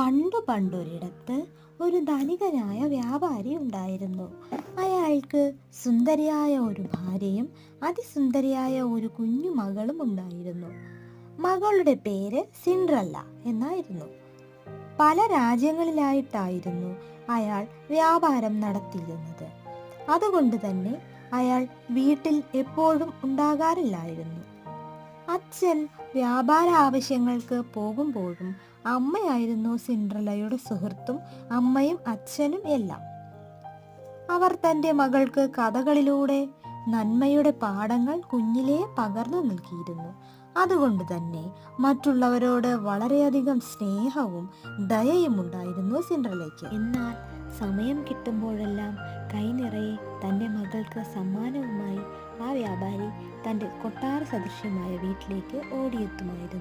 പണ്ടു പണ്ടൊരിടത്ത് ഒരു ധനികനായ വ്യാപാരി ഉണ്ടായിരുന്നു. അയാൾക്ക് സുന്ദരിയായ ഒരു ഭാര്യയും അതിസുന്ദരിയായ ഒരു കുഞ്ഞു മകളും ഉണ്ടായിരുന്നു. മകളുടെ പേര് സിൻഡ്രല്ല എന്നായിരുന്നു. പല രാജ്യങ്ങളിലായിട്ടായിരുന്നു അയാൾ വ്യാപാരം നടത്തിയിരുന്നത്. അതുകൊണ്ട് തന്നെ അയാൾ വീട്ടിൽ എപ്പോഴും ഉണ്ടാകാറില്ലായിരുന്നു. അച്ഛൻ വ്യാപാര ആവശ്യങ്ങൾക്ക് പോകുമ്പോഴും അമ്മയായിരുന്നു സിൻഡ്രല്ലയുടെ സുഹൃത്തും അമ്മയും അച്ഛനും എല്ലാം. അവർ തൻ്റെ മകൾക്ക് കഥകളിലൂടെ നന്മയുടെ പാഠങ്ങൾ കുഞ്ഞിലേ പകർന്നു നൽകിയിരുന്നു. അതുകൊണ്ട് തന്നെ മറ്റുള്ളവരോട് വളരെയധികം സ്നേഹവും ദയയും ഉണ്ടായിരുന്നു സിൻഡ്രല്ലയ്ക്ക്. എന്നാൽ സമയം കിട്ടുമ്പോഴെല്ലാം കൈനിറയെ തൻ്റെ മകൾക്ക് സമ്മാനവുമായി ആ വ്യാപാരി തൻ്റെ കൊട്ടാര സദൃശ്യമായ വീട്ടിലേക്ക് ഓടിയെത്തുമായിരുന്നു.